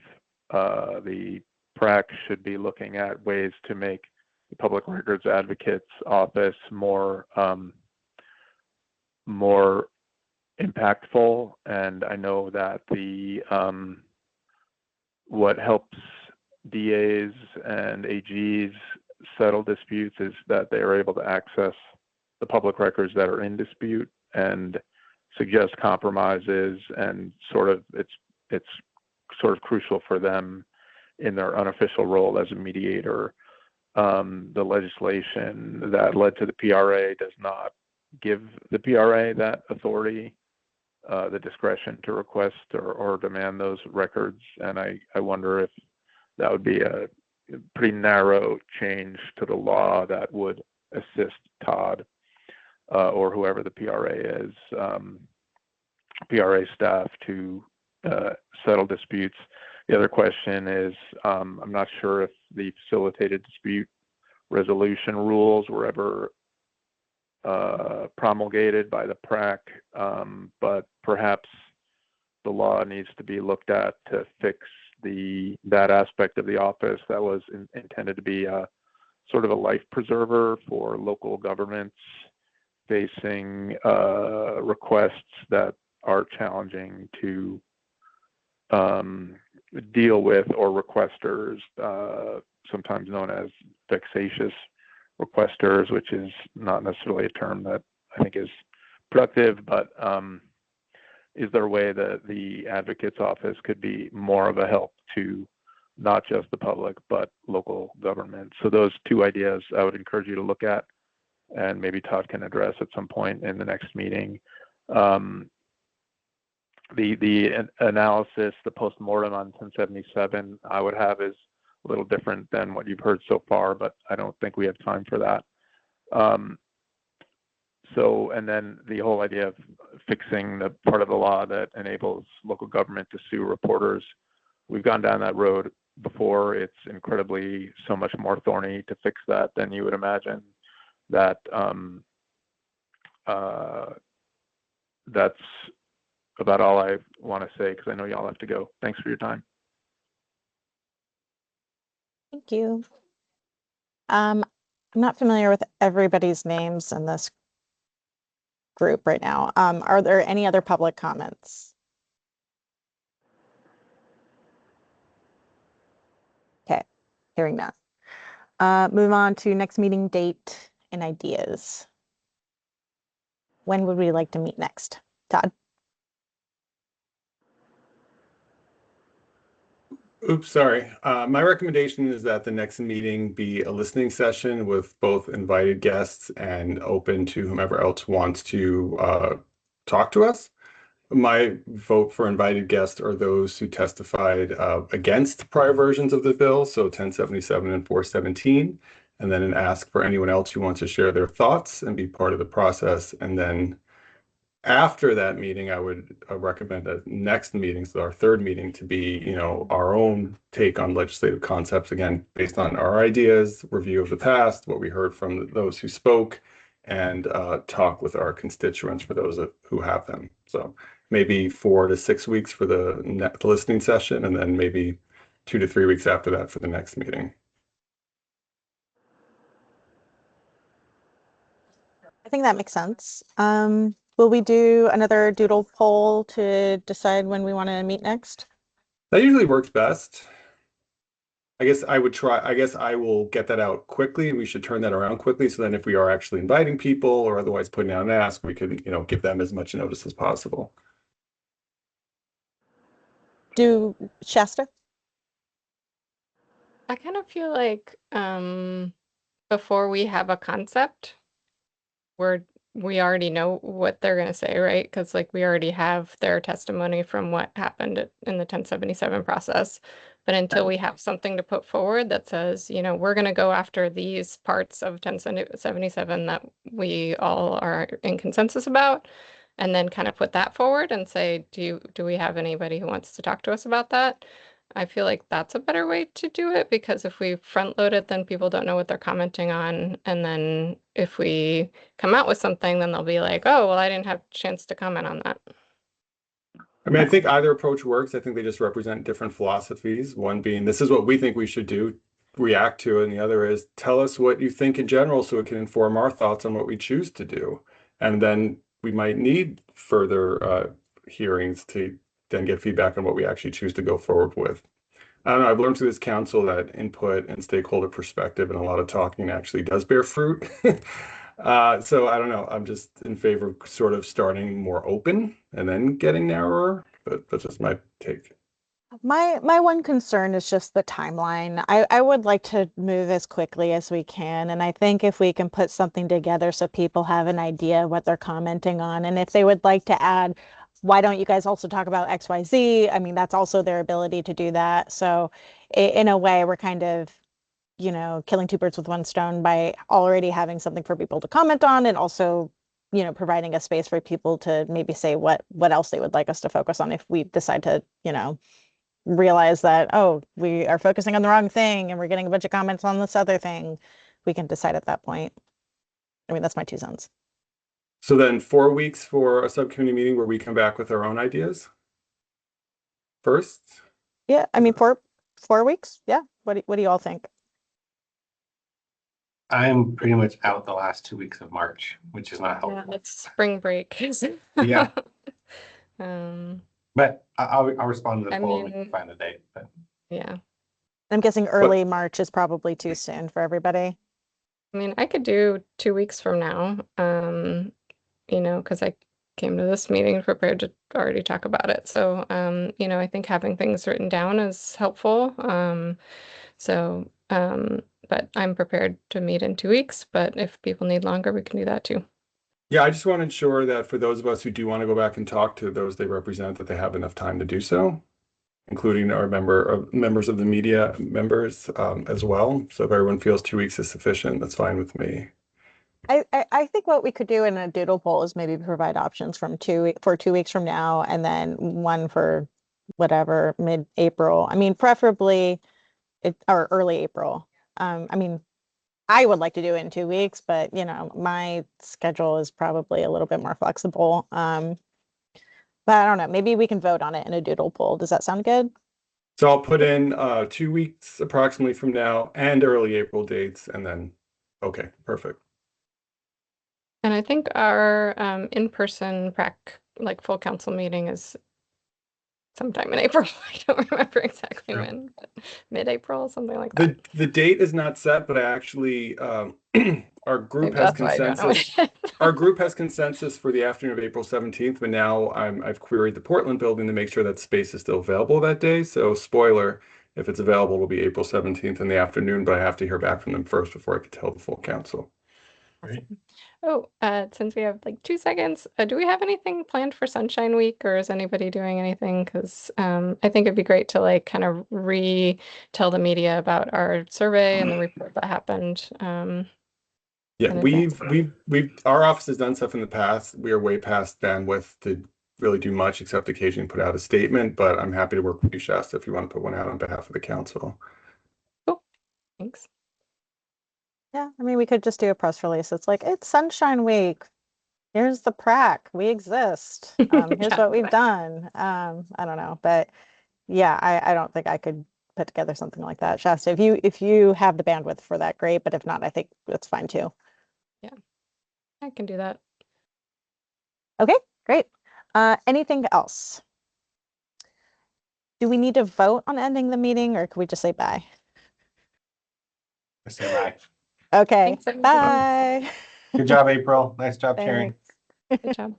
Speaker 6: the PRAC should be looking at ways to make the Public Records Advocate's office more impactful. And I know that the what helps DAs and AGs settle disputes is that they are able to access the public records that are in dispute and suggest compromises, and it's sort of crucial for them in their unofficial role as a mediator. The legislation that led to the PRA does not give the PRA that authority, the discretion to request or demand those records. And I wonder if that would be a pretty narrow change to the law that would assist Todd or whoever the PRA is, PRA staff, to settle disputes. The other question is, I'm not sure if the facilitated dispute resolution rules were ever promulgated by the PRAC, but perhaps the law needs to be looked at to fix that aspect of the office that was intended to be a sort of a life preserver for local governments facing requests that are challenging to deal with, or requesters, sometimes known as vexatious requesters, which is not necessarily a term that I think is productive, but is there a way that the advocate's office could be more of a help to not just the public, but local government? So those two ideas I would encourage you to look at, and maybe Todd can address at some point in the next meeting. The analysis, the postmortem on 1077 I would have is a little different than what you've heard so far, but I don't think we have time for that. And then the whole idea of fixing the part of the law that enables local government to sue reporters. We've gone down that road before. It's incredibly so much more thorny to fix that than you would imagine. That's about all I want to say, because I know y'all have to go. Thanks for your time.
Speaker 1: Thank you. I'm not familiar with everybody's names in this group right now. Are there any other public comments? Okay, hearing none. Move on to next meeting date and ideas. When would we like to meet next? Todd?
Speaker 2: Oops, sorry. My recommendation is that the next meeting be a listening session with both invited guests and open to whomever else wants to talk to us. My vote for invited guests are those who testified against prior versions of the bill, so 1077 and 417, and then ask for anyone else who wants to share their thoughts and be part of the process. And then after that meeting, I would recommend a next meeting, so our third meeting, to be, our own take on legislative concepts, again, based on our ideas, review of the past, what we heard from those who spoke, and talk with our constituents for those who have them. So maybe 4 to 6 weeks for the listening session, and then maybe 2 to 3 weeks after that for the next meeting.
Speaker 1: I think that makes sense. Will we do another doodle poll to decide when we want to meet next?
Speaker 2: That usually works best. I guess I would try. I guess I will get that out quickly, and we should turn that around quickly. So then if we are actually inviting people or otherwise putting out an ask, we could, give them as much notice as possible.
Speaker 1: Do Shasta?
Speaker 4: I kind of feel like before we have a concept, we already know what they're going to say, right? Because we already have their testimony from what happened in the 1077 process. But until we have something to put forward that says, we're going to go after these parts of 1077 that we all are in consensus about, and then kind of put that forward and say, do we have anybody who wants to talk to us about that? I feel like that's a better way to do it, because if we front load it, then people don't know what they're commenting on. And then if we come out with something, then they'll be like, oh, well, I didn't have a chance to comment on that.
Speaker 2: I mean, I think either approach works. I think they just represent different philosophies. One being, this is what we think we should do, react to, and the other is, tell us what you think in general so it can inform our thoughts on what we choose to do. And then we might need further hearings to then get feedback on what we actually choose to go forward with. I don't know, I've learned through this council that input and stakeholder perspective and a lot of talking actually does bear fruit. So I don't know, I'm just in favor of sort of starting more open and then getting narrower, but that's just my take.
Speaker 1: My one concern is just the timeline. I would like to move as quickly as we can, and I think if we can put something together so people have an idea what they're commenting on, and if they would like to add, why don't you guys also talk about XYZ? I mean, that's also their ability to do that. So in a way, we're kind of, killing two birds with one stone by already having something for people to comment on and also, providing a space for people to maybe say what else they would like us to focus on if we decide to, realize that, oh, we are focusing on the wrong thing and we're getting a bunch of comments on this other thing, we can decide at that point. I mean, that's my 2 cents.
Speaker 2: So then 4 weeks for a subcommittee meeting where we come back with our own ideas first.
Speaker 1: Yeah, I mean, 4 weeks. Yeah. What do you all think?
Speaker 5: I'm pretty much out the last 2 weeks of March, which is not
Speaker 4: Yeah,
Speaker 5: helpful.
Speaker 4: it's spring break.
Speaker 5: Yeah.
Speaker 4: Um,
Speaker 5: But I'll respond to the
Speaker 4: I
Speaker 5: poll and we can
Speaker 4: mean-
Speaker 5: find a date, but.
Speaker 4: yeah.
Speaker 1: I'm guessing early March is probably too soon for everybody.
Speaker 4: I mean, I could do 2 weeks from now, because I came to this meeting prepared to already talk about it. So, I think having things written down is helpful. But I'm prepared to meet in 2 weeks, but if people need longer, we can do that too.
Speaker 2: Yeah, I just want to ensure that for those of us who do want to go back and talk to those they represent, that they have enough time to do so, including our members of the media members as well. So if everyone feels 2 weeks is sufficient, that's fine with me.
Speaker 1: I think what we could do in a doodle poll is maybe provide options for 2 weeks from now and then one for whatever mid-April. I mean, preferably or early April. I mean, I would like to do it in 2 weeks, but my schedule is probably a little bit more flexible. But I don't know, maybe we can vote on it in a doodle poll. Does that sound good?
Speaker 2: So I'll put in 2 weeks approximately from now and early April dates, and then, okay, perfect.
Speaker 4: And I think our in-person PRAC, like full council meeting is sometime in April. I don't remember exactly
Speaker 5: Sure.
Speaker 4: when, but mid-April, something like that.
Speaker 2: The date is not set, but I actually our group
Speaker 4: Maybe
Speaker 2: has
Speaker 4: that's why I don't know
Speaker 2: consensus.
Speaker 4: what it is.
Speaker 2: Our group has consensus for the afternoon of April 17th, but now I've queried the Portland building to make sure that space is still available that day. So spoiler, if it's available, it'll be April 17th in the afternoon, but I have to hear back from them first before I can tell the full council.
Speaker 5: Great.
Speaker 4: Oh, since we have like 2 seconds, do we have anything planned for Sunshine Week, or is anybody doing anything? Because I think it'd be great to like kind of tell the media about our survey and the report that happened.
Speaker 2: Yeah,
Speaker 4: in
Speaker 2: we've
Speaker 4: advance.
Speaker 2: our office has done stuff in the past. We are way past bandwidth to really do much except occasionally put out a statement, but I'm happy to work with you, Shasta, if you want to put one out on behalf of the council.
Speaker 4: Cool. Thanks.
Speaker 1: Yeah, I mean, we could just do a press release. It's like, it's Sunshine Week. Here's the PRAC. We exist. Here's
Speaker 4: Yeah,
Speaker 1: what we've done. I don't know, but yeah, I don't think I could put together something like that. Shasta, if you have the bandwidth for that, great. But if not, I think that's fine too.
Speaker 4: I can do that.
Speaker 1: Okay, great. Anything else? Do we need to vote on ending the meeting, or can we just say bye?
Speaker 5: I say bye.
Speaker 1: Okay,
Speaker 4: Thanks, everyone.
Speaker 1: bye.
Speaker 5: Good job, April. Nice job chairing.
Speaker 1: Thanks.
Speaker 4: Good job.